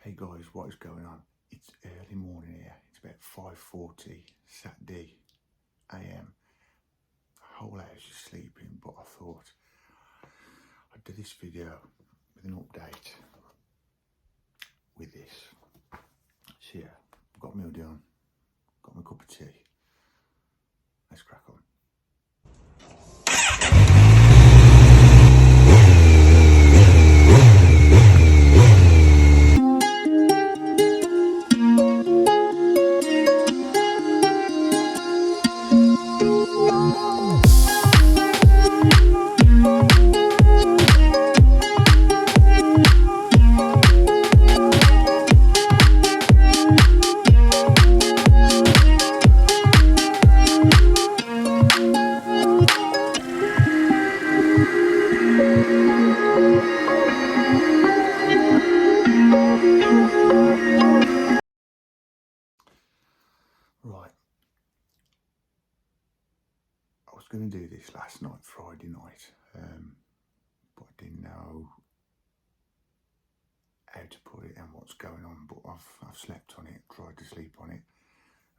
Hey guys, what is going on? It's early morning here. It's about 5:40 Saturday AM. The whole house is sleeping, but I thought I'd do this video with an update with this. So yeah, I've got my hoodie on, got my cup of tea. Let's crack on. Right, I was going to do this last night, Friday night, but I didn't know how to put it and what's going on. But I've slept on it, tried to sleep on it.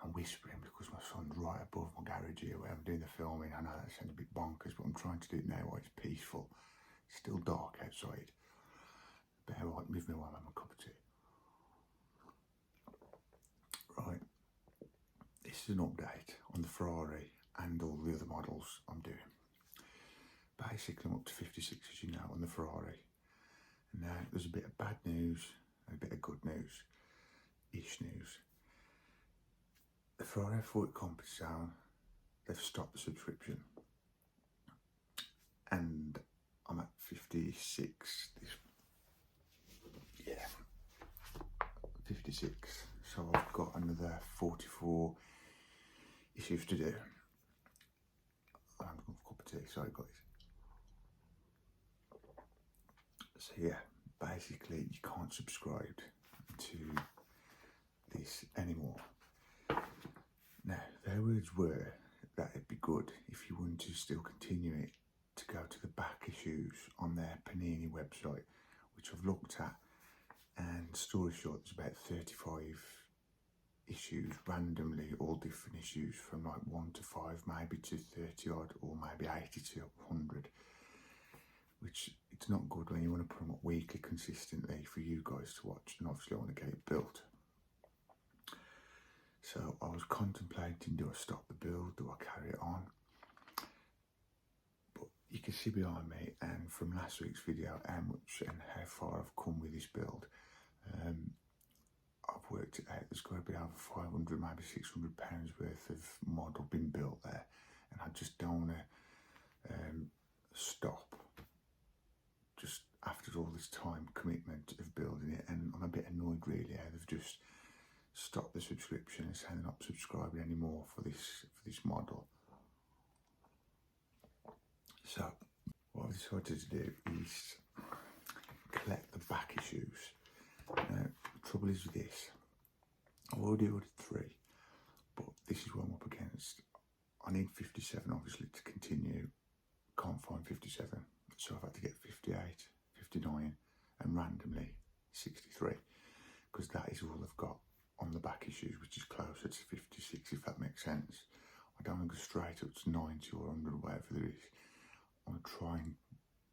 I'm whispering because my son's right above my garage here where I'm doing the filming. I know that sounds a bit bonkers, but I'm trying to do it now while it's peaceful. It's still dark outside. Bear right with me while I have a cup of tea. Right, this is an update on the Ferrari and all the other models I'm doing. Basically, I'm up to 56, as you know, on the Ferrari. And now there's a bit of bad news and a bit of good news-ish news. The Ferrari f40 competizione, they've stopped the subscription. And I'm at 56. 56. So I've got another 44 issues to do. I'm going to have a cup of tea, sorry guys. So yeah, basically you can't subscribe to this anymore. Now, their words were that it'd be good if you wanted to still continue it to go to the back issues on their Panini website, which I've looked at, and story short, there's about 35 issues randomly, all different issues from like 1 to 5, maybe to 30 odd, or maybe 80 to 100, which it's not good when you want to put them up weekly consistently for you guys to watch, and obviously I want to get it built. So I was contemplating, do I stop the build, do I carry it on? But you can see behind me, and from last week's video, how much and how far I've come with this build. I've worked it out, there's got to be over 500, maybe 600 pounds worth of model being built there, and I just don't want to stop just after all this time commitment of building it. And I'm a bit annoyed really how they've just stopped the subscription and saying they're not subscribing anymore for this model. So what I've decided to do is collect the back issues. Now, the trouble is with this, I've already ordered 3, but this is what I'm up against. I need 57 obviously to continue, can't find 57, so I've had to get 58, 59 and randomly 63, because that is all I've got on the back issues, which is closer to 56, if that makes sense. I don't want to go straight up to 90 or 100, whatever there is. I want to try and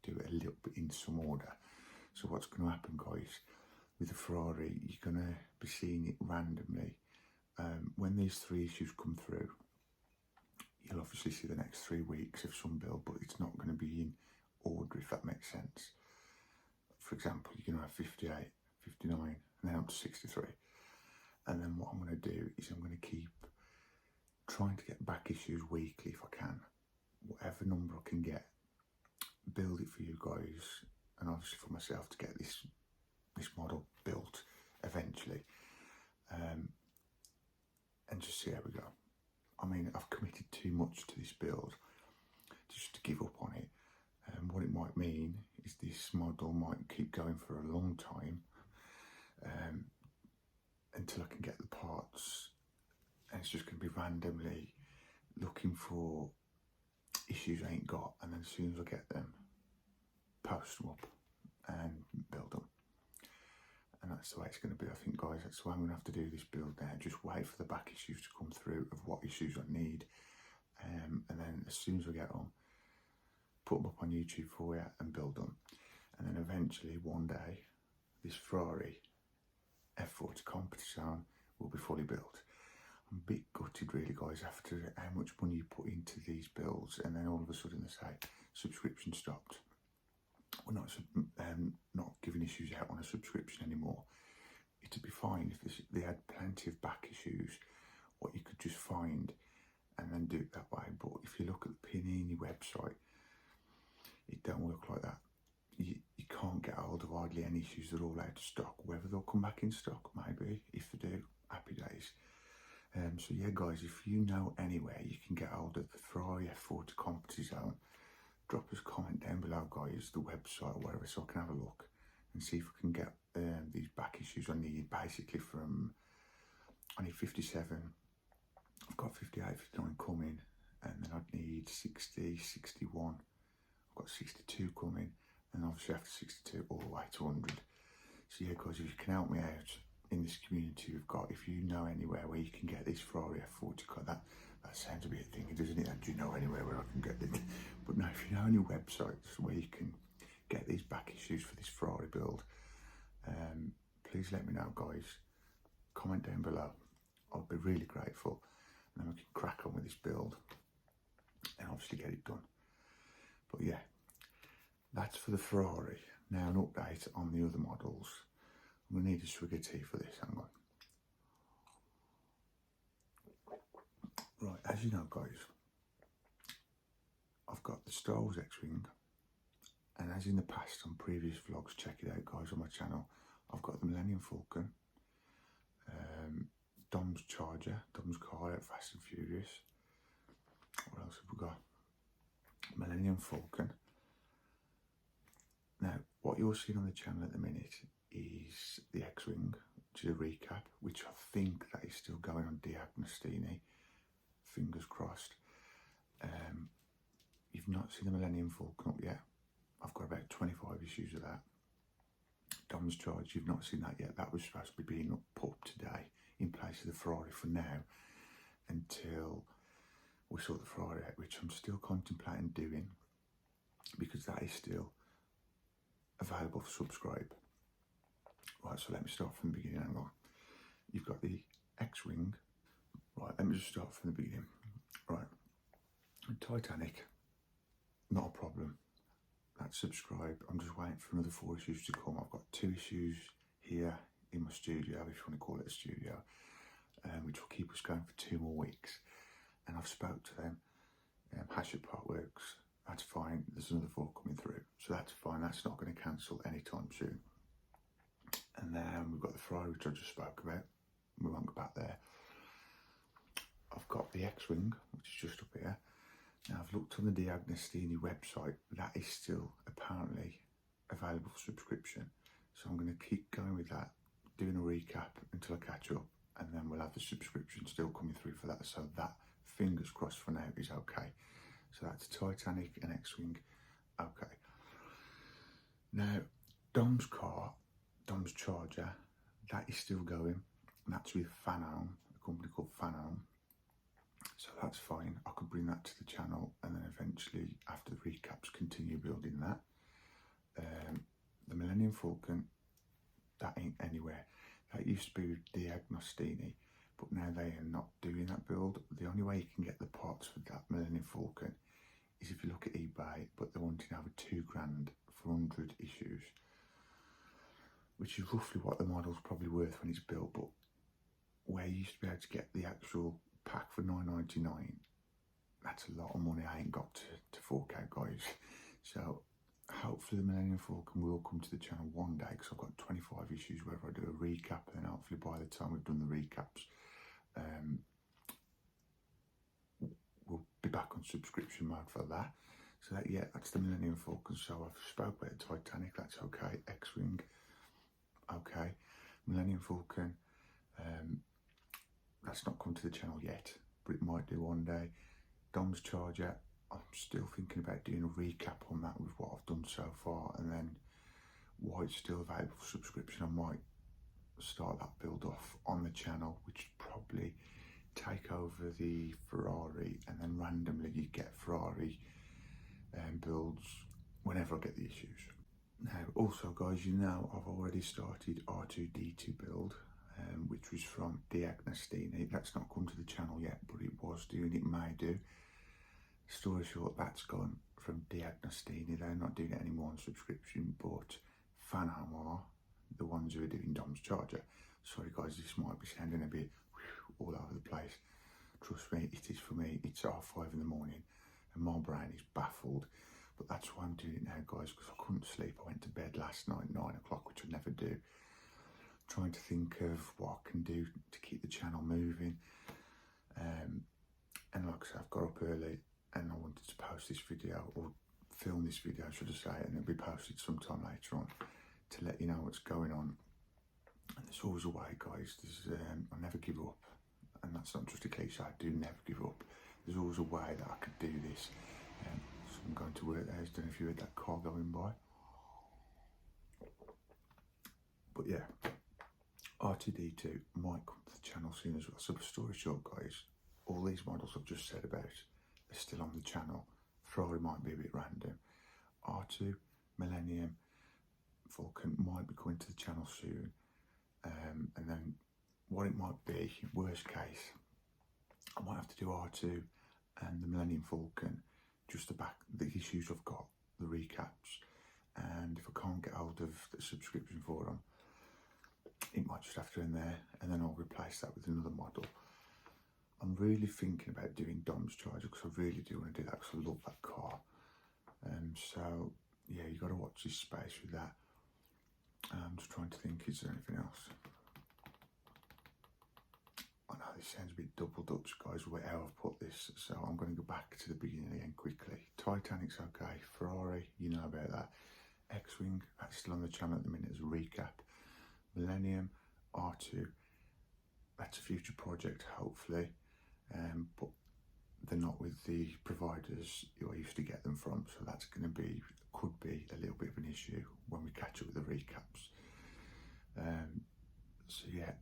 do it a little bit in some order. So what's going to happen, guys, with the Ferrari, you're going to be seeing it randomly. When these 3 issues come through, you'll obviously see the next 3 weeks of some build, but it's not going to be in order, if that makes sense. For example, you're going to have 58, 59, and then up to 63. And then what I'm going to do is I'm going to keep trying to get back issues weekly if I can. Whatever number I can get, build it for you guys, and obviously for myself to get this model built eventually. And just see how we go. I mean, I've committed too much to this build just to give up on it. What it might mean is this model might keep going for a long time, until I can get the parts, and it's just going to be randomly looking for issues I ain't got, and then as soon as I get them, post them up and build them. And that's the way it's going to be, I think, guys. That's the way I'm going to have to do this build now. Just wait for the back issues to come through of what issues I need. And then as soon as I get on, put them up on YouTube for you and build them. And then eventually, one day, this Ferrari f40 competizione will be fully built. I'm a bit gutted, really, guys, after how much money you put into these builds, and then all of a sudden they say subscription stopped. We're not giving issues out on a subscription anymore. It'd be fine if they had plenty of back issues, what you could just find and then do it that way. But if you look at the Panini website, it don't work like that. You can't get hold of hardly any issues. They're all out of stock. Whether they'll come back in stock, maybe. If they do, happy days. So yeah, guys, if you know anywhere you can get hold of the Ferrari f40 competizione, drop us a comment down below, guys, the website or whatever, so I can have a look and see if we can get these back issues I need. Basically from, I need 57, I've got 58, 59 coming, and then I'd need 60, 61, I've got 62 coming, and obviously after 62 all the way to 100. So yeah, guys, if you can help me out in this community we've got, if you know anywhere where you can get this Ferrari f40 car, that sounds a bit thingy, doesn't it? Do you know anywhere where I can get it? But no, if you know any websites where you can get these back issues for this Ferrari build, please let me know, guys. Comment down below. I'll be really grateful, and then we can crack on with this build and obviously get it done. But yeah, that's for the Ferrari. Now an update on the other models. I'm going to need a swig of tea for this, hang on. Right, as you know, guys, I've got the Star Wars X-Wing, and as in the past on previous vlogs, check it out, guys, on my channel, I've got the Millennium Falcon, Dom's Charger, Dom's car at Fast and Furious. What else have we got? Millennium Falcon. Now, what you're seeing on the channel at the minute is the X-Wing, which is a recap, which I think that is still going on D'Agostini. Fingers crossed. You've not seen the Millennium Falcon up yet. I've got about 25 issues of that. Dom's Charge, you've not seen that yet. That was supposed to be being put up today in place of the Ferrari for now, until we sort the Ferrari out, which I'm still contemplating doing, because that is still available for subscribe. Right, so let me start from the beginning. Hang on. You've got the X-Wing. Right, let me just start from the beginning. Right, Titanic, not a problem. That's subscribed. I'm just waiting for another 4 issues to come. I've got 2 issues here in my studio, if you want to call it a studio, which will keep us going for 2 more weeks. And I've spoke to them. Hachette Part works. That's fine. There's another 4 coming through, so that's fine. That's not going to cancel anytime soon. And then we've got the Ferrari, which I just spoke about. We won't go back there. I've got the X-Wing, which is just up here. Now, I've looked on the D'Agostini website. That is still apparently available for subscription. So I'm going to keep going with that, doing a recap until I catch up. And then we'll have the subscription still coming through for that. So that, fingers crossed for now, is okay. So that's Titanic and X-Wing. Okay. Now, Dom's car, Dom's Charger, that is still going. And that's with Fanon, a company called Fanon. So that's fine. I could bring that to the channel, and then eventually, after the recaps, continue building that. The Millennium Falcon, that ain't anywhere. That used to be with D'Agostini, but now they are not doing that build. The only way you can get the parts for that Millennium Falcon is if you look at eBay, but they're wanting over £2 grand for 100 issues, which is roughly what the model's probably worth when it's built. But where you used to be able to get the actual pack for £9.99, that's a lot of money I ain't got to fork out, guys. So hopefully the Millennium Falcon will come to the channel one day, because I've got 25 issues, whether I do a recap, and then hopefully by the time we've done the recaps, we'll be back on subscription mode for that. So that, yeah, that's the Millennium Falcon. So I've spoke about the Titanic, that's okay. X-Wing, okay. Millennium Falcon, that's not come to the channel yet, but it might do one day. Dom's Charger, I'm still thinking about doing a recap on that with what I've done so far, and then while it's still available for subscription, I might start that build off on the channel, which would probably take over the Ferrari, and then randomly you get Ferrari builds whenever I get the issues. Now, also guys, you know I've already started R2D2 build, which was from Diagnostini. That's not come to the channel yet, but it was doing, it may do. Story short, that's gone from Diagnostini. They're not doing it anymore on subscription, but Fanham are the ones who are doing Dom's Charger. Sorry guys, this might be sounding a bit all over the place. Trust me, it is for me. It's 5:30 in the morning and my brain is baffled. But that's why I'm doing it now, guys, because I couldn't sleep. I went to bed last night at 9 o'clock, which I never do. Trying to think of what I can do to keep the channel moving. And like I said, I've got up early and I wanted to post this video, or film this video, should I say, and it'll be posted sometime later on to let you know what's going on. And there's always a way, guys. I never give up. And that's not just a cliche, I do never give up. There's always a way that I could do this. So I'm going to work there. I don't know if you heard that car going by. But yeah, R2D2 might come to the channel soon as well. So the story short, guys, all these models I've just said about are still on the channel. Ferrari might be a bit random. R2, Millennium, Vulcan might be coming to the channel soon. And then what it might be, worst case, I might have to do R2 and the Millennium Falcon, just the issues I've got, the recaps, and if I can't get hold of the subscription for them, it might just have to in there, and then I'll replace that with another model. I'm really thinking about doing Dom's Charger because I really do want to do that because I love that car. So yeah, you got to watch this space with that. I'm just trying to think, is there anything else? I know this sounds a bit double Dutch, guys, where I've put this, so I'm going to go back to the beginning again quickly. Titanic's okay, Ferrari, you know about that. X-Wing, that's still on the channel at the minute as a recap. Millennium, R2, that's a future project, hopefully, but they're not with the providers I used to get them from, so that's going to be, could be a little bit of an issue when we catch up with the recaps. So yeah,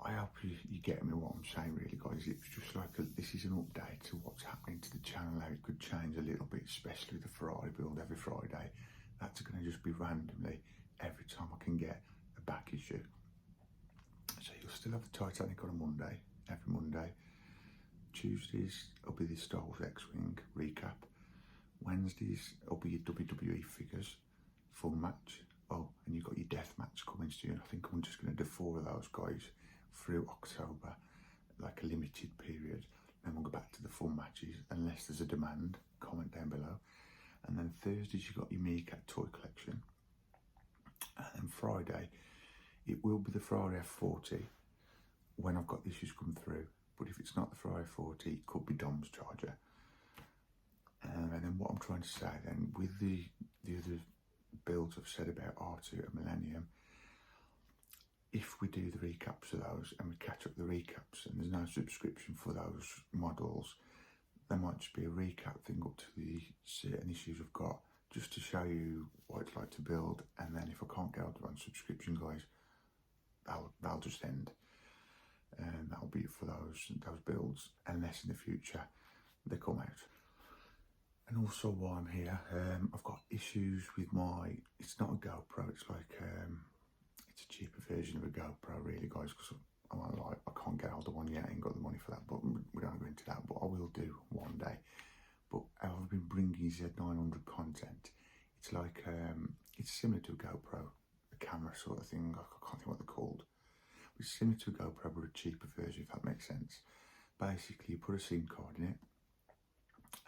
I hope you get me what I'm saying, really, guys. It's just like this is an update to what's happening to the channel, how it could change a little bit, especially the Ferrari build every Friday. That's going to just be randomly every time I can get a back issue. So you'll still have the Titanic on a Monday, every Monday. Tuesdays will be the Star Wars X-Wing recap. Wednesdays will be your WWE figures, full match. Oh, and you've got your death match coming soon. I think I'm just going to do 4 of those, guys, through October, like a limited period. Then we'll go back to the full matches, unless there's a demand. Comment down below. And then Thursdays, you've got your Meerkat toy collection. And then Friday, it will be the Ferrari F40 when I've got the issues come through. But if it's not the Ferrari F40, it could be Dom's Charger. And then what I'm trying to say then, with the other builds I've said about R2 and Millennium, if we do the recaps of those and we catch up the recaps and there's no subscription for those models, there might just be a recap thing up to the certain issues I've got, just to show you what it's like to build. And then if I can't get out on subscription, guys, that'll just end. And that'll be it for those builds, unless in the future they come out. And also while I'm here, I've got issues with my, it's not a GoPro, it's like, it's a cheaper version of a GoPro, really, guys, because I can't get hold of one yet. I ain't got the money for that, but we don't go into that, but I will do one day. But I've been bringing Z900 content. It's like, it's similar to a GoPro, a camera sort of thing. I can't think what they're called. But it's similar to a GoPro, but a cheaper version, if that makes sense. Basically, you put a SIM card in it,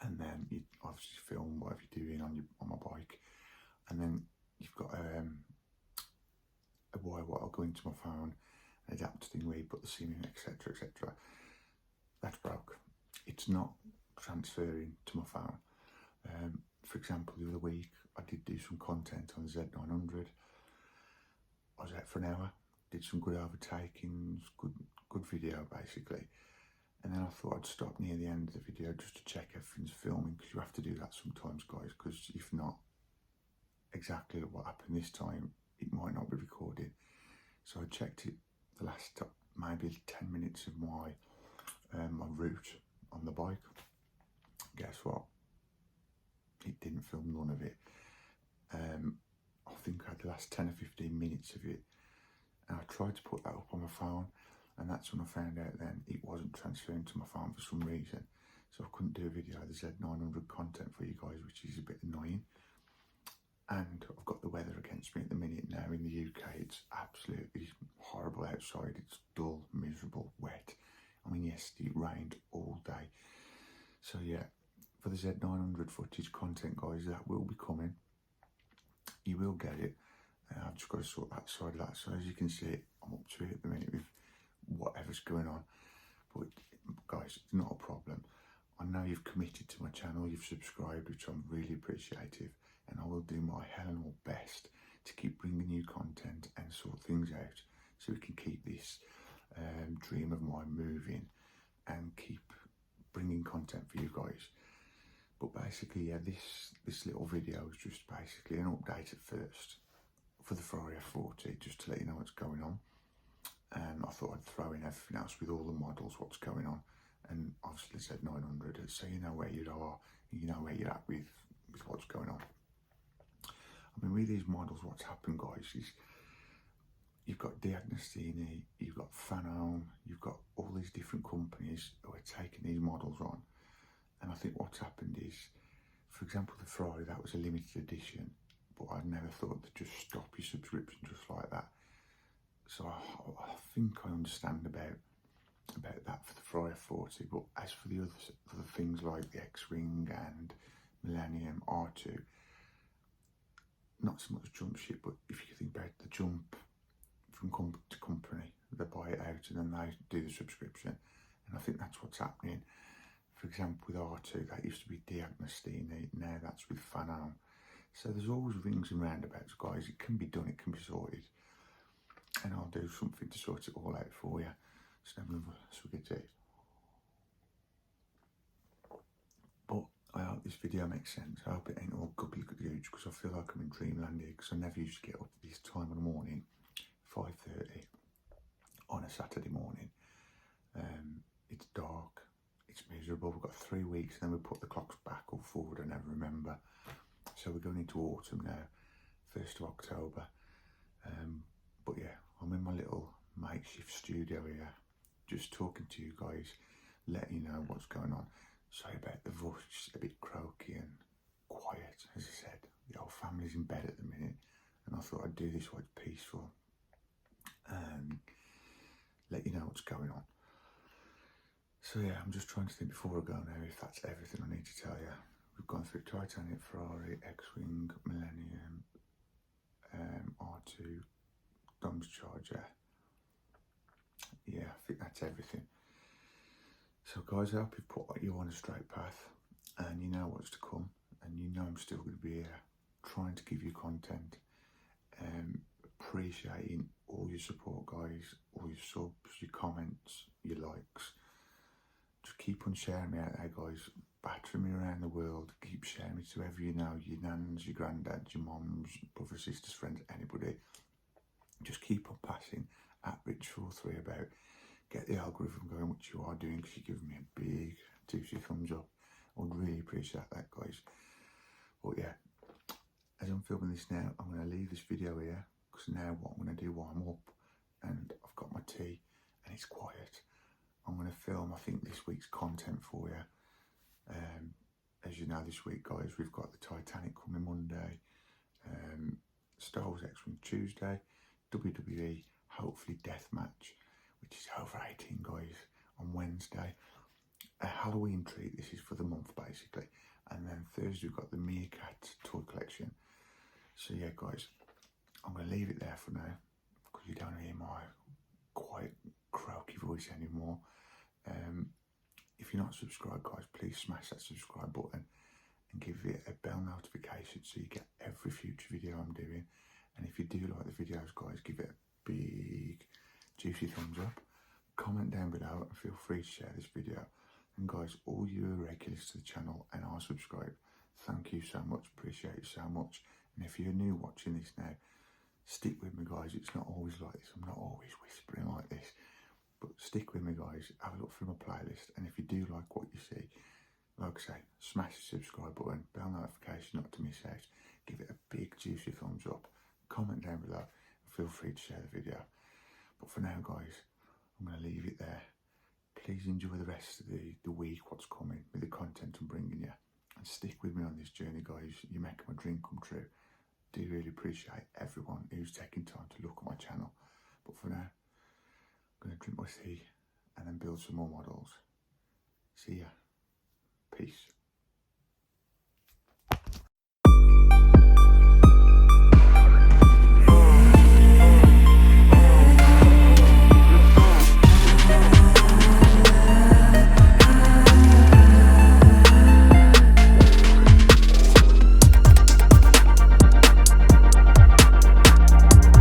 and then you obviously film whatever you're doing on my bike, and then you've got a wire what will go into my phone, an adapter thing where you put the SIM in, etc, etc. That's broke. It's not transferring to my phone. For example, the other week I did do some content on Z900. I was out for an hour, did some good overtakings, good video basically. And then I thought I'd stop near the end of the video just to check everything's filming, because you have to do that sometimes, guys, because if not, exactly what happened this time, it might not be recording. So I checked it the last maybe 10 minutes of my my route on the bike. Guess what? It didn't film none of it. I think I had the last 10 or 15 minutes of it, and I tried to put that up on my phone, and that's when I found out then it wasn't transferring to my phone for some reason. So I couldn't do a video of the Z900 content for you guys, which is a bit annoying. And I've got the weather against me at the minute now in the UK. It's absolutely horrible outside. It's dull, miserable, wet. I mean, yesterday it rained all day. So yeah, for the Z900 footage content, guys, that will be coming. You will get it. I've just got to sort that side of that. So as you can see, I'm up to it at the minute with whatever's going on. But guys, it's not a problem. I know you've committed to my channel, you've subscribed, which I'm really appreciative, and I will do my hell and all best to keep bringing you content and sort things out so we can keep this dream of mine moving and keep bringing content for you guys. But basically, yeah, this little video is just basically an update at first for the Ferrari f40, just to let you know what's going on. And I thought I'd throw in everything else with all the models, what's going on. And obviously Z900, so you know where you are, you know where you're at with what's going on. I mean, with these models, what's happened, guys, is you've got D'Agostini, you've got Fanon, you've got all these different companies who are taking these models on. And I think what's happened is, for example, the Ferrari, that was a limited edition, but I never thought to just stop your subscription just like that. So I think I understand about that for the Ferrari 40, but as for the other things like the X-Wing and Millennium R2, not so much jump ship, but if you think about the jump from company to company, they buy it out and then they do the subscription, and I think that's what's happening. For example, with R2, that used to be D'Agostini, now that's with Fanon. So there's always rings and roundabouts, guys. It can be done, it can be sorted, and I'll do something to sort it all out for you. So have another spaghetti. But I hope this video makes sense. I hope it ain't all gobbledygook because I feel like I'm in dreamland here, because I never used to get up at this time of the morning, 5:30 on a Saturday morning. It's dark, it's miserable. We've got 3 weeks, and then we put the clocks back or forward, I never remember. So we're going into autumn now, 1st of October. But yeah, I'm in my little makeshift studio here, just talking to you guys, letting you know what's going on. Sorry about the voice, a bit croaky and quiet. As I said, the whole family's in bed at the minute, and I thought I'd do this while it's peaceful and let you know what's going on. So yeah, I'm just trying to think before I go now if that's everything I need to tell you. We've gone through Titanic, Ferrari, X-Wing, Millennium, R2, Dom's Charger. Yeah, I think that's everything. So guys, I hope you've put you on a straight path, and you know what's to come, and you know I'm still going to be here trying to give you content, appreciating all your support, guys, all your subs, your comments, your likes. Just keep on sharing me out there, guys, battering me around the world. Keep sharing me to whoever you know, your nans, your granddads, your mums, brothers, sisters, friends, anybody. Just keep on passing at Rich43 about. Get the algorithm going, which you are doing, because you're giving me a big juicy thumbs up. I would really appreciate that, guys. But yeah, as I'm filming this now, I'm going to leave this video here, because now what I'm going to do while I'm up and I've got my tea and it's quiet, I'm going to film, I think, this week's content for you. As you know, this week, guys, we've got the Titanic coming Monday, Star Wars X-Wing Tuesday, WWE, hopefully Deathmatch, which is over 18, guys, on Wednesday. A Halloween treat, this is for the month, basically. And then Thursday, we've got the Meerkat toy collection. So yeah, guys, I'm going to leave it there for now, because you don't hear my quite croaky voice anymore. If you're not subscribed, guys, please smash that subscribe button and give it a bell notification so you get every future video I'm doing. And if you do like the videos, guys, give it a big juicy thumbs up, comment down below, and feel free to share this video. And guys, all you are regulars to the channel and are subscribed, thank you so much, appreciate you so much. And if you're new watching this now, stick with me, guys. It's not always like this. I'm not always whispering like this. But stick with me, guys. Have a look through my playlist. And if you do like what you see, like I say, smash the subscribe button, bell notification not to miss out. Give it a big juicy thumbs up. Comment down below. Feel free to share the video. But for now, guys, I'm going to leave it there. Please enjoy the rest of the week, what's coming, with the content I'm bringing you. And stick with me on this journey, guys. You're making my dream come true. Do really appreciate everyone who's taking time to look at my channel. But for now, I'm going to drink my tea and then build some more models. See ya. Peace.